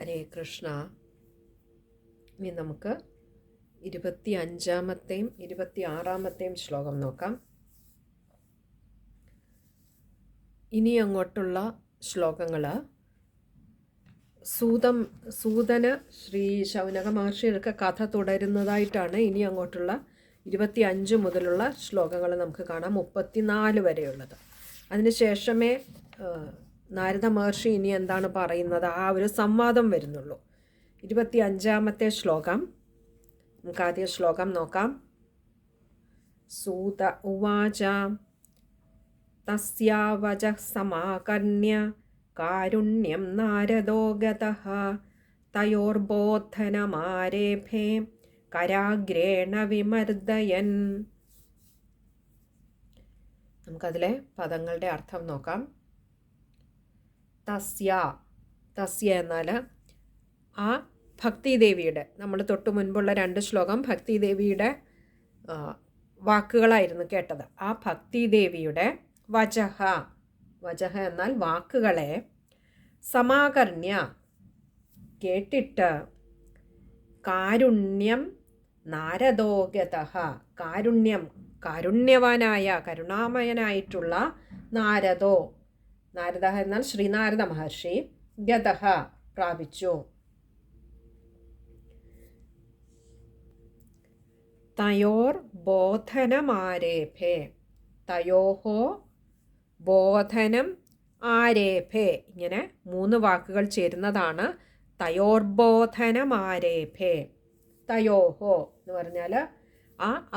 ഹരേ കൃഷ്ണ. ഇനി നമുക്ക് 25-ാമത്തെയും 26-ാമത്തെയും ശ്ലോകം നോക്കാം. ഇനി അങ്ങോട്ടുള്ള ശ്ലോകങ്ങൾ സൂതന് ശ്രീ ശൗനക മഹർഷിയൊക്കെ കഥ തുടരുന്നതായിട്ടാണ് ഇനി അങ്ങോട്ടുള്ള 25 മുതലുള്ള ശ്ലോകങ്ങൾ നമുക്ക് കാണാം, 34 വരെയുള്ളത്. അതിനുശേഷമേ നാരദ മഹർഷി ഇനി എന്താണ് പറയുന്നത് ആ ഒരു സംവാദം വരുന്നുള്ളൂ. 25-ാമത്തെ ശ്ലോകം നമുക്ക് ആദ്യ ശ്ലോകം നോക്കാം. സൂത ഉവാച തസ്യാവചഃ സമാകർണ്യ കാരുണ്യം നാരദോ ഗതഃ തയോർബോധനമാരേഭേ കരാഗ്രേണ വിമർദയൻ. നമുക്കതിലെ പദങ്ങളുടെ അർത്ഥം നോക്കാം. തസ്യ എന്നാൽ ആ ഭക്തിദേവിയുടെ, നമ്മൾ തൊട്ടു മുൻപുള്ള 2 ശ്ലോകം ഭക്തിദേവിയുടെ വാക്കുകളായിരുന്നു കേട്ടത്. ആ ഭക്തിദേവിയുടെ വചഃ എന്നാൽ വാക്കുകളെ സമാകർണ്യ കേട്ടിട്ട് കാരുണ്യം നാരദോഗതഃ, കാരുണ്യവാനായ കരുണാമയനായിട്ടുള്ള നാരദ എന്നാൽ ശ്രീനാരദ മഹർഷി ഗതഃ പ്രാപിച്ചു. തയോർ ബോധനമാരേഭേ, തയോഹോ ബോധനം ആരേഭേ, ഇങ്ങനെ 3 വാക്കുകൾ ചേരുന്നതാണ് തയോർബോധനമാരേഭേ. തയോഹോ എന്ന് പറഞ്ഞാൽ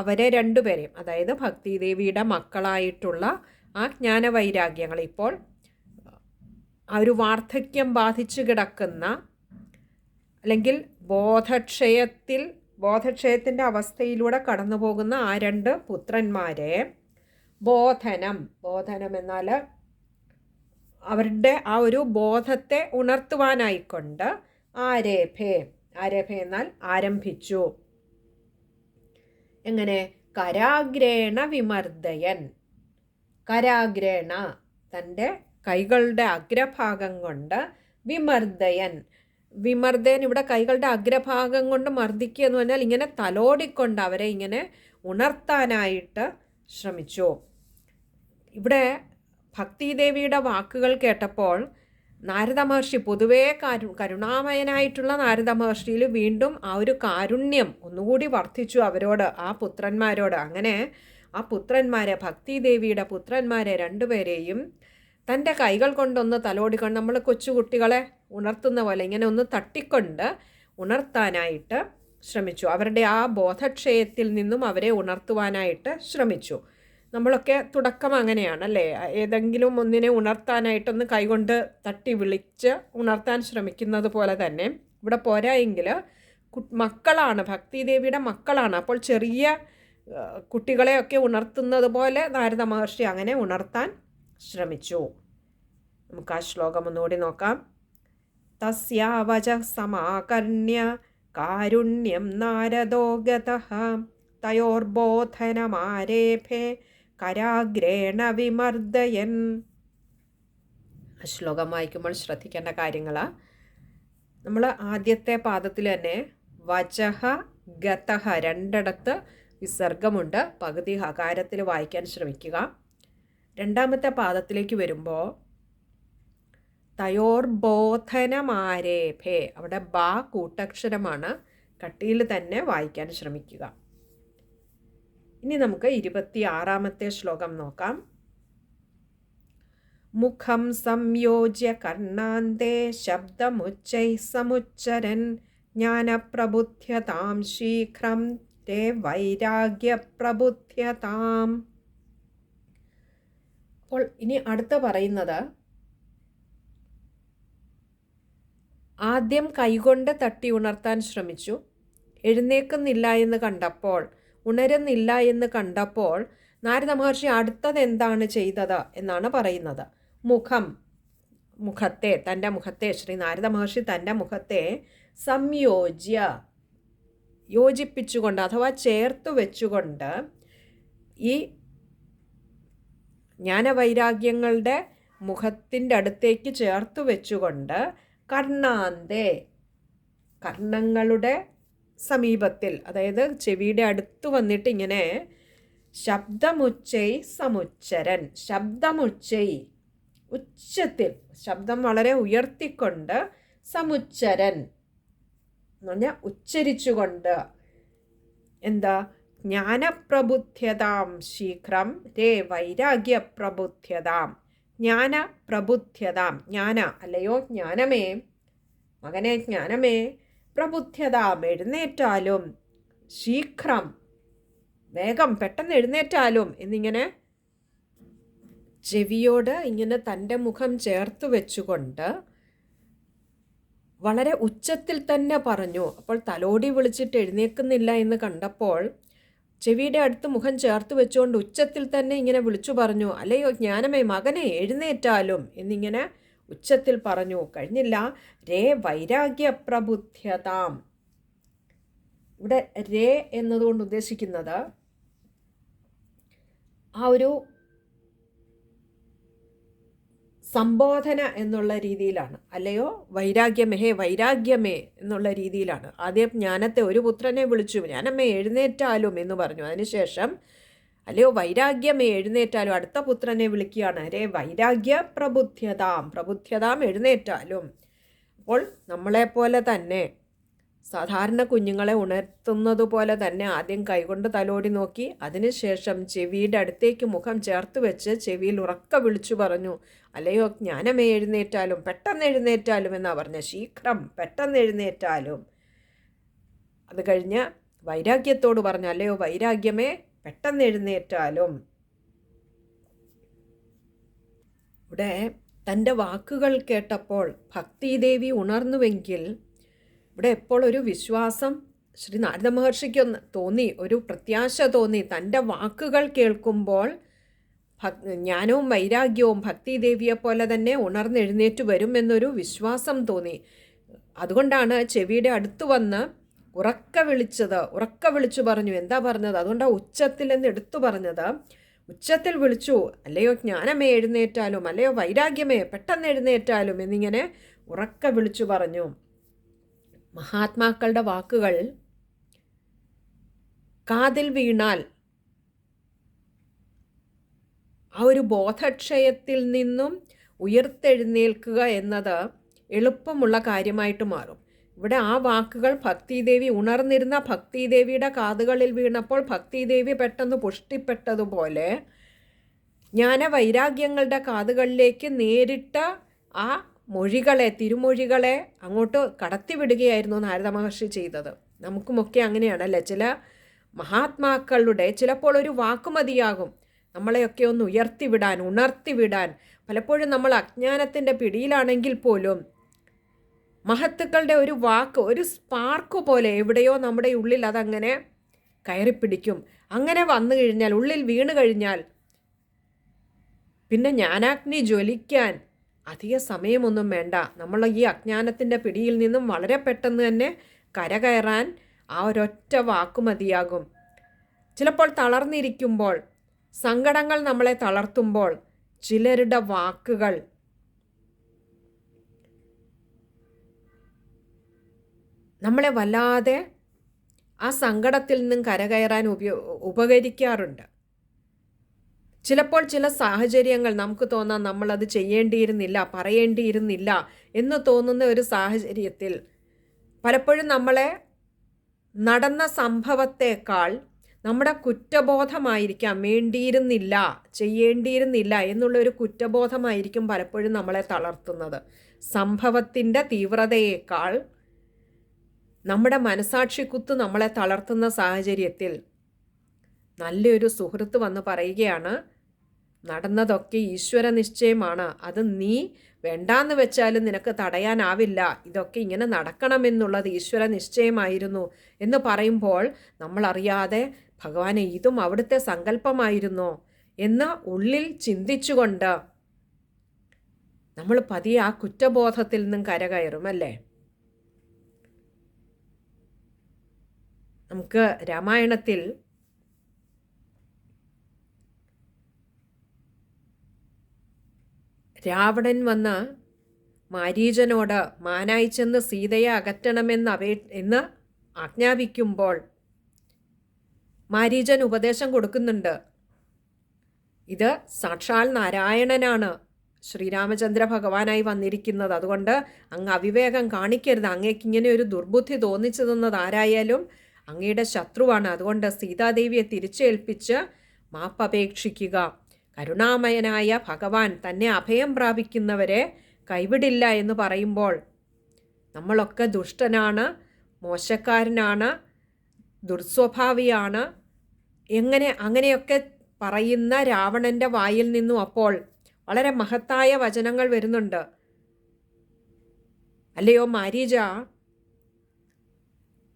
അവരെ 2 പേരെയും, അതായത് ഭക്തിദേവിയുടെ മക്കളായിട്ടുള്ള ആ ജ്ഞാനവൈരാഗ്യങ്ങൾ, ഇപ്പോൾ ആ ഒരു വാർദ്ധക്യം ബാധിച്ചു കിടക്കുന്ന അല്ലെങ്കിൽ ബോധക്ഷയത്തിൻ്റെ അവസ്ഥയിലൂടെ കടന്നു പോകുന്ന ആ 2 പുത്രന്മാരെ ബോധനം എന്നാൽ അവരുടെ ആ ഒരു ബോധത്തെ ഉണർത്തുവാനായിക്കൊണ്ട് ആരേഭേ എന്നാൽ ആരംഭിച്ചു. എങ്ങനെ? കരാഗ്രേണ വിമർദയൻ, കരാഗ്രേണ തൻ്റെ കൈകളുടെ അഗ്രഭാഗം കൊണ്ട്, വിമർദയൻ ഇവിടെ കൈകളുടെ അഗ്രഭാഗം കൊണ്ട് മർദ്ദിക്കുക എന്ന് പറഞ്ഞാൽ ഇങ്ങനെ തലോടിക്കൊണ്ട് അവരെ ഇങ്ങനെ ഉണർത്താനായിട്ട് ശ്രമിച്ചു. ഇവിടെ ഭക്തിദേവിയുടെ വാക്കുകൾ കേട്ടപ്പോൾ നാരദ മഹർഷി, പൊതുവേ കരുണാമയനായിട്ടുള്ള നാരദ മഹർഷിയിൽ വീണ്ടും ആ ഒരു കാരുണ്യം ഒന്നുകൂടി വർദ്ധിച്ചു അവരോട്, ആ പുത്രന്മാരോട്. അങ്ങനെ ആ പുത്രന്മാരെ, ഭക്തിദേവിയുടെ പുത്രന്മാരെ 2 പേരെയും തൻ്റെ കൈകൾ കൊണ്ടൊന്ന് തലോടിക്കൊണ്ട്, നമ്മൾ കൊച്ചുകുട്ടികളെ ഉണർത്തുന്ന പോലെ ഇങ്ങനെ ഒന്ന് തട്ടിക്കൊണ്ട് ഉണർത്താനായിട്ട് ശ്രമിച്ചു. അവരുടെ ആ ബോധക്ഷയത്തിൽ നിന്നും അവരെ ഉണർത്തുവാനായിട്ട് ശ്രമിച്ചു. നമ്മളൊക്കെ തുടക്കം അങ്ങനെയാണല്ലേ, ഏതെങ്കിലും ഒന്നിനെ ഉണർത്താനായിട്ടൊന്ന് കൈകൊണ്ട് തട്ടി വിളിച്ച് ഉണർത്താൻ ശ്രമിക്കുന്നത് പോലെ തന്നെ ഇവിടെ പോരായെങ്കിൽ മക്കളാണ്, ഭക്തിദേവിയുടെ മക്കളാണ്. അപ്പോൾ ചെറിയ കുട്ടികളെയൊക്കെ ഉണർത്തുന്നത് പോലെ നാരദ മഹർഷി അങ്ങനെ ഉണർത്താൻ ശ്രമിച്ചു. നമുക്ക് ആ ശ്ലോകം ഒന്നുകൂടി നോക്കാം. തസ്യാവചഃ സമാകർണ്യ കാരുണ്യം നാരദോ ഗതഃ തയോർബോധനമാരേഭേ കരാഗ്രേണ വിമർദയൻ. ആ ശ്ലോകം വായിക്കുമ്പോൾ ശ്രദ്ധിക്കേണ്ട കാര്യങ്ങൾ, നമ്മൾ ആദ്യത്തെ പാദത്തിൽ തന്നെ വചഃ ഗതഃ 2 വിസർഗമുണ്ട്. പകുതി ഹകാരത്തിൽ വായിക്കാൻ ശ്രമിക്കുക. 2ാമത്തെ പാദത്തിലേക്ക് വരുമ്പോൾ തയോർബോധനമാരേഭേ, അവിടെ ബാ കൂട്ടക്ഷരമാണ്, കട്ടിയിൽ തന്നെ വായിക്കാൻ ശ്രമിക്കുക. ഇനി നമുക്ക് 26-ാമത്തെ ശ്ലോകം നോക്കാം. മുഖം സംയോജ്യ കർണാന്തേ ശബ്ദമുച്ചൈ സമുച്ചരൻ ജ്ഞാനപ്രബുദ്ധ്യതാം ശീഘ്രം തേ വൈരാഗ്യപ്രബുദ്ധ്യതാം. അപ്പോൾ ഇനി അടുത്ത പറയുന്നത്, ആദ്യം കൈകൊണ്ട് തട്ടി ഉണർത്താൻ ശ്രമിച്ചു, എഴുന്നേൽക്കുന്നില്ല എന്ന് കണ്ടപ്പോൾ, ഉണരുന്നില്ല എന്ന് കണ്ടപ്പോൾ നാരദ മഹർഷി അടുത്തത് എന്താണ് ചെയ്തത് എന്നാണ് പറയുന്നത്. തൻ്റെ മുഖത്തെ ശ്രീ നാരദ മഹർഷി തൻ്റെ മുഖത്തെ യോജിപ്പിച്ചുകൊണ്ട് അഥവാ ചേർത്തു വെച്ചുകൊണ്ട് ഈ ജ്ഞാനവൈരാഗ്യങ്ങളുടെ മുഖത്തിൻ്റെ അടുത്തേക്ക് ചേർത്തു വെച്ചുകൊണ്ട് കർണാന്തേ കർണങ്ങളുടെ സമീപത്തിൽ, അതായത് ചെവിയുടെ അടുത്ത് വന്നിട്ട് ഇങ്ങനെ ശബ്ദമുച്ചൈ സമുച്ചരൻ, ശബ്ദമുച്ചൈ ഉച്ചത്തിൽ, ശബ്ദം വളരെ ഉയർത്തിക്കൊണ്ട്, സമുച്ചരൻ എന്ന് പറഞ്ഞാൽ ഉച്ചരിച്ചുകൊണ്ട്, എന്താ, ജ്ഞാനപ്രബുദ്ധ്യതാം ശീഘ്രം രേ വൈരാഗ്യപ്രബുദ്ധ്യതാം, ജ്ഞാനപ്രബുദ്ധ്യതാം, ജ്ഞാന അല്ലയോ ജ്ഞാനമേ, മകനെ ജ്ഞാനമേ, പ്രബുദ്ധ്യതാം എഴുന്നേറ്റാലും, ശീഘ്രം വേഗം പെട്ടെന്ന് എഴുന്നേറ്റാലും എന്നിങ്ങനെ ചെവിയോട് ഇങ്ങനെ തൻ്റെ മുഖം ചേർത്ത് വെച്ചുകൊണ്ട് വളരെ ഉച്ചത്തിൽ തന്നെ പറഞ്ഞു. അപ്പോൾ തലോടി വിളിച്ചിട്ട് എഴുന്നേൽക്കുന്നില്ല എന്ന് കണ്ടപ്പോൾ ചെവിയുടെ അടുത്ത് മുഖം ചേർത്ത് വെച്ചുകൊണ്ട് ഉച്ചത്തിൽ തന്നെ ഇങ്ങനെ വിളിച്ചു പറഞ്ഞു, അല്ലയോ ജ്ഞാനമേ, മകനെ എഴുന്നേറ്റാലും എന്നിങ്ങനെ ഉച്ചത്തിൽ പറഞ്ഞു. കഴിഞ്ഞില്ല. രേ വൈരാഗ്യപ്രബുദ്ധ്യതാം. ഇവിടെ രേ എന്നതുകൊണ്ട് ഉദ്ദേശിക്കുന്നത് ആ ഒരു സംബോധന എന്നുള്ള രീതിയിലാണ്. അല്ലയോ വൈരാഗ്യമേ, ഹേ വൈരാഗ്യമേ എന്നുള്ള രീതിയിലാണ്. ആദ്യം ജ്ഞാനത്തെ, ഒരു പുത്രനെ വിളിച്ചു, ജ്ഞാനമേ എഴുന്നേറ്റാലും എന്ന് പറഞ്ഞു. അതിനുശേഷം അല്ലയോ വൈരാഗ്യമേ എഴുന്നേറ്റാലും അടുത്ത പുത്രനെ വിളിക്കുകയാണ്. രേ വൈരാഗ്യ പ്രബുദ്ധ്യതാം, പ്രബുദ്ധ്യതാം എഴുന്നേറ്റാലും. അപ്പോൾ നമ്മളെപ്പോലെ തന്നെ സാധാരണ കുഞ്ഞുങ്ങളെ ഉണർത്തുന്നത് പോലെ തന്നെ ആദ്യം കൈകൊണ്ട് തലോടി നോക്കി, അതിനുശേഷം ചെവിയുടെ അടുത്തേക്ക് മുഖം ചേർത്ത് വെച്ച് ചെവിയിൽ ഉറക്ക വിളിച്ചു പറഞ്ഞു, അല്ലയോ ജ്ഞാനമേ എഴുന്നേറ്റാലും, പെട്ടെന്ന് എഴുന്നേറ്റാലും എന്നാണ് പറഞ്ഞത്. ശീഘ്രം പെട്ടെന്ന് എഴുന്നേറ്റാലും. അത് കഴിഞ്ഞ് വൈരാഗ്യത്തോട് പറഞ്ഞു, അല്ലയോ വൈരാഗ്യമേ, പെട്ടെന്ന് എഴുന്നേറ്റാലും. ഇവിടെ തൻ്റെ വാക്കുകൾ കേട്ടപ്പോൾ ഭക്തിദേവി ഉണർന്നുവെങ്കിൽ ഇവിടെ എപ്പോൾ ഒരു വിശ്വാസം ശ്രീ നാരദ മഹർഷിക്കൊന്ന് തോന്നി, ഒരു പ്രത്യാശ തോന്നി. തൻ്റെ വാക്കുകൾ കേൾക്കുമ്പോൾ ജ്ഞാനവും വൈരാഗ്യവും ഭക്തിദേവിയെപ്പോലെ തന്നെ ഉണർന്നെഴുന്നേറ്റ് വരും എന്നൊരു വിശ്വാസം തോന്നി. അതുകൊണ്ടാണ് ചെവിയുടെ അടുത്ത് വന്ന് ഉറക്ക വിളിച്ചു പറഞ്ഞു. എന്താ പറഞ്ഞത്? അതുകൊണ്ടാണ് ഉച്ചത്തിൽ എന്ന് എടുത്തു പറഞ്ഞത്. ഉച്ചത്തിൽ വിളിച്ചു, അല്ലയോ ജ്ഞാനമേ എഴുന്നേറ്റാലും, അല്ലയോ വൈരാഗ്യമേ പെട്ടെന്ന് എഴുന്നേറ്റാലും എന്നിങ്ങനെ ഉറക്ക വിളിച്ചു പറഞ്ഞു. മഹാത്മാക്കളുടെ വാക്കുകൾ കാതിൽ വീണാൽ ആ ഒരു ബോധക്ഷയത്തിൽ നിന്നും ഉയർത്തെഴുന്നേൽക്കുക എന്നത് എളുപ്പമുള്ള കാര്യമായിട്ട് മാറും. ഇവിടെ ആ വാക്കുകൾ ഭക്തിദേവി, ഉണർന്നിരുന്ന ഭക്തിദേവിയുടെ കാതുകളിൽ വീണപ്പോൾ ഭക്തിദേവി പെട്ടെന്ന് പുഷ്ടിപ്പെട്ടതുപോലെ ജ്ഞാനവൈരാഗ്യങ്ങളുടെ കാതുകളിലേക്ക് നേരിട്ട ആ മൊഴികളെ, തിരുമൊഴികളെ അങ്ങോട്ട് കടത്തിവിടുകയായിരുന്നു നാരദ മഹർഷി ചെയ്തത്. നമുക്കുമൊക്കെ അങ്ങനെയാണല്ലേ, ചില മഹാത്മാക്കളുടെ ചിലപ്പോൾ ഒരു വാക്കുമതിയാകും നമ്മളെയൊക്കെ ഒന്ന് ഉയർത്തിവിടാൻ, ഉണർത്തിവിടാൻ. പലപ്പോഴും നമ്മൾ അജ്ഞാനത്തിൻ്റെ പിടിയിലാണെങ്കിൽ പോലും മഹത്തുക്കളുടെ ഒരു വാക്ക്, ഒരു സ്പാർക്ക് പോലെ എവിടെയോ നമ്മുടെ ഉള്ളിൽ അതങ്ങനെ കയറിപ്പിടിക്കും. അങ്ങനെ വന്നു കഴിഞ്ഞാൽ, ഉള്ളിൽ വീണ് കഴിഞ്ഞാൽ പിന്നെ ജ്ഞാനാഗ്നി ജ്വലിക്കാൻ അധിക സമയമൊന്നും വേണ്ട. നമ്മൾ ഈ അജ്ഞാനത്തിൻ്റെ പിടിയിൽ നിന്നും വളരെ പെട്ടെന്ന് തന്നെ കരകയറാൻ ആ ഒരൊറ്റ വാക്ക് മതിയാകും. ചിലപ്പോൾ തളർന്നിരിക്കുമ്പോൾ, സങ്കടങ്ങൾ നമ്മളെ തളർത്തുമ്പോൾ ചിലരുടെ വാക്കുകൾ നമ്മളെ വല്ലാതെ ആ സങ്കടത്തിൽ നിന്നും കരകയറാൻ ഉപകരിക്കാറുണ്ട്. ചിലപ്പോൾ ചില സാഹചര്യങ്ങൾ നമുക്ക് തോന്നാം നമ്മളത് ചെയ്യേണ്ടിയിരുന്നില്ല, പറയേണ്ടിയിരുന്നില്ല എന്ന് തോന്നുന്ന ഒരു സാഹചര്യത്തിൽ പലപ്പോഴും നമ്മളെ നടന്ന സംഭവത്തേക്കാൾ നമ്മുടെ കുറ്റബോധമായിരിക്കാം, വേണ്ടിയിരുന്നില്ല, ചെയ്യേണ്ടിയിരുന്നില്ല എന്നുള്ളൊരു കുറ്റബോധമായിരിക്കും പലപ്പോഴും നമ്മളെ തളർത്തുന്നത്. സംഭവത്തിൻ്റെ തീവ്രതയേക്കാൾ നമ്മുടെ മനസാക്ഷിക്കുത്ത് നമ്മളെ തളർത്തുന്ന സാഹചര്യത്തിൽ നല്ലൊരു സുഹൃത്ത് വന്ന് പറയുകയാണ്, നടന്നതൊക്കെ ഈശ്വര നിശ്ചയമാണ്, അത് നീ വേണ്ടാന്ന് വെച്ചാലും നിനക്ക് തടയാനാവില്ല, ഇതൊക്കെ ഇങ്ങനെ നടക്കണമെന്നുള്ളത് ഈശ്വര നിശ്ചയമായിരുന്നു എന്ന് പറയുമ്പോൾ നമ്മളറിയാതെ ഭഗവാനെ ഇതും അവിടുത്തെ സങ്കല്പമായിരുന്നോ എന്ന് ഉള്ളിൽ ചിന്തിച്ചുകൊണ്ട് നമ്മൾ പതിയെ ആ കുറ്റബോധത്തിൽ നിന്നും കരകയറും അല്ലേ. നമുക്ക് രാമായണത്തിൽ രാവണൻ വന്ന് മാരീചനോട് മാനായി ചെന്ന് സീതയെ എന്ന് ആജ്ഞാപിക്കുമ്പോൾ മാരീചൻ ഉപദേശം കൊടുക്കുന്നുണ്ട്. ഇത് സാക്ഷാൽ നാരായണനാണ് ശ്രീരാമചന്ദ്ര ഭഗവാനായി വന്നിരിക്കുന്നത്. അതുകൊണ്ട് അങ്ങ് അവിവേകം കാണിക്കരുത്. അങ്ങേക്ക് ഇങ്ങനെ ഒരു ദുർബുദ്ധി തോന്നിച്ചു തന്നത് ആരായാലും അങ്ങയുടെ ശത്രുവാണ്. അതുകൊണ്ട് സീതാദേവിയെ തിരിച്ചേൽപ്പിച്ച് മാപ്പപേക്ഷിക്കുക. കരുണാമയനായ ഭഗവാൻ തന്നെ അഭയം പ്രാപിക്കുന്നവരെ കൈവിടില്ല എന്ന് പറയുമ്പോൾ നമ്മളൊക്കെ ദുഷ്ടനാണ്, മോശക്കാരനാണ്, ദുർസ്വഭാവിയാണ് അങ്ങനെയൊക്കെ പറയുന്ന രാവണൻ്റെ വായിൽ നിന്നും അപ്പോൾ വളരെ മഹത്തായ വചനങ്ങൾ വരുന്നുണ്ട്. അല്ലയോ മാരീച,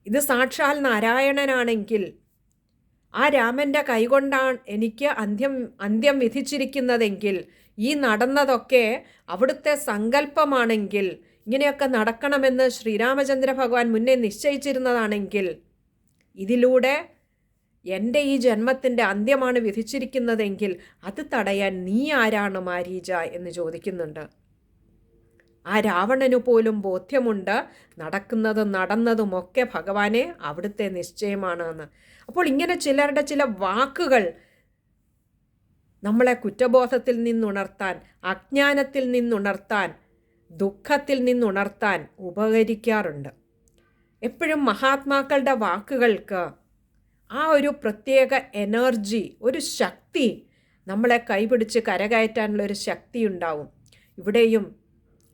ഇത് സാക്ഷാൽ നാരായണനാണെങ്കിൽ ആ രാമൻ്റെ കൈകൊണ്ടാണ് എനിക്ക് അന്ത്യം വിധിച്ചിരിക്കുന്നതെങ്കിൽ, ഈ നടന്നതൊക്കെ അവിടുത്തെ സങ്കല്പമാണെങ്കിൽ, ഇങ്ങനെയൊക്കെ നടക്കണമെന്ന് ശ്രീരാമചന്ദ്ര ഭഗവാൻ മുന്നേ നിശ്ചയിച്ചിരുന്നതാണെങ്കിൽ, ഇതിലൂടെ എൻ്റെ ഈ ജന്മത്തിൻ്റെ അന്ത്യമാണ് വിധിച്ചിരിക്കുന്നതെങ്കിൽ അത് തടയാൻ നീ ആരാണ് മാരീച എന്ന് ചോദിക്കുന്നുണ്ട്. ആ രാവണനു പോലും ബോധ്യമുണ്ട് നടന്നതുമൊക്കെ ഭഗവാനെ അവിടുത്തെ നിശ്ചയമാണ് എന്ന്. അപ്പോൾ ഇങ്ങനെ ചിലരുടെ ചില വാക്കുകൾ നമ്മളെ കുറ്റബോധത്തിൽ നിന്നുണർത്താൻ, അജ്ഞാനത്തിൽ നിന്നുണർത്താൻ, ദുഃഖത്തിൽ നിന്നുണർത്താൻ ഉപകരിക്കാറുണ്ട്. എപ്പോഴും മഹാത്മാക്കളുടെ വാക്കുകൾക്ക് ആ ഒരു പ്രത്യേക എനർജി, ഒരു ശക്തി, നമ്മളെ കൈപിടിച്ച് കരകയറ്റാനുള്ളൊരു ശക്തി ഉണ്ടാവും. ഇവിടെയും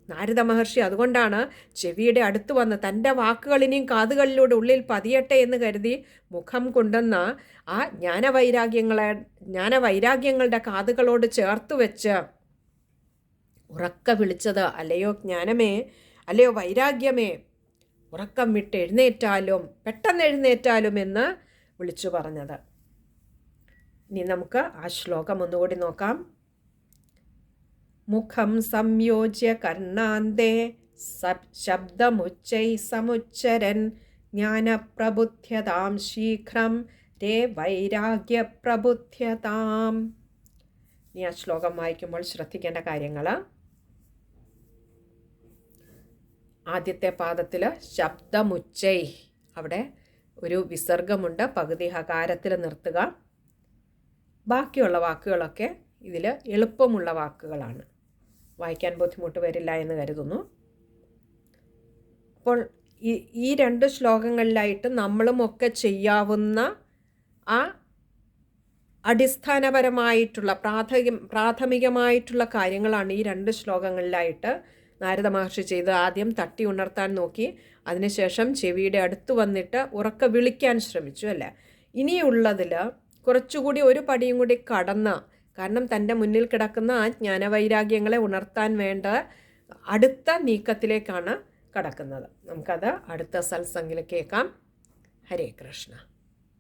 നാരദ മഹർഷി അതുകൊണ്ടാണ് ചെവിയുടെ അടുത്ത് വന്ന് തൻ്റെ വാക്കുകൾ ഇനിയും കാതുകളിലൂടെ ഉള്ളിൽ പതിയട്ടെ എന്ന് കരുതി മുഖം കൊണ്ടുവന്ന ആ ജ്ഞാനവൈരാഗ്യങ്ങളുടെ കാതുകളോട് ചേർത്ത് വെച്ച് ഉറക്ക വിളിച്ചത്, അല്ലയോ ജ്ഞാനമേ, അല്ലയോ വൈരാഗ്യമേ, ഉറക്കം വിട്ട് പെട്ടെന്ന് എഴുന്നേറ്റാലും എന്ന് വിളിച്ചു പറഞ്ഞത്. ഇനി നമുക്ക് ആ ശ്ലോകം ഒന്നുകൂടി നോക്കാം. മുഖം സംയോജ്യ കർണാന്തേ ശബ്ദമുച്ചൈ സമുച്ചരൻ ജ്ഞാനപ്രബുദ്ധ്യതാം ശീഘ്രം രേ വൈരാഗ്യപ്രബുദ്ധ്യതാം. ഇനി ആ ശ്ലോകം വായിക്കുമ്പോൾ ശ്രദ്ധിക്കേണ്ട കാര്യങ്ങൾ: ആദ്യത്തെ പാദത്തിൽ ശബ്ദമുച്ചൈ, അവിടെ ഒരു വിസർഗമുണ്ട്, പകുതി ഹകാരത്തിൽ നിർത്തുക. ബാക്കിയുള്ള വാക്കുകളൊക്കെ ഇതിൽ എളുപ്പമുള്ള വാക്കുകളാണ്, വായിക്കാൻ ബുദ്ധിമുട്ട് വരില്ല എന്ന് കരുതുന്നു. അപ്പോൾ ഈ രണ്ട് ശ്ലോകങ്ങളിലായിട്ട് നമ്മളുമൊക്കെ ചെയ്യാവുന്ന ആ അടിസ്ഥാനപരമായിട്ടുള്ള പ്രാഥമികമായിട്ടുള്ള കാര്യങ്ങളാണ് ഈ രണ്ട് ശ്ലോകങ്ങളിലായിട്ട് നാരദ മഹർഷി ചെയ്ത്. ആദ്യം തട്ടി ഉണർത്താൻ നോക്കി, അതിനുശേഷം ചെവിയുടെ അടുത്ത് വന്നിട്ട് ഉറക്ക വിളിക്കാൻ ശ്രമിച്ചു അല്ലേ. ഇനിയുള്ളതിൽ കുറച്ചുകൂടി ഒരു പടിയും കൂടി കടന്ന്, കാരണം തൻ്റെ മുന്നിൽ കിടക്കുന്ന ആ ജ്ഞാനവൈരാഗ്യങ്ങളെ ഉണർത്താൻ വേണ്ട അടുത്ത നീക്കത്തിലേക്കാണ് കടക്കുന്നത്. നമുക്കത് അടുത്ത സത്സംഗിൽ കേൾക്കാം. ഹരേ കൃഷ്ണ.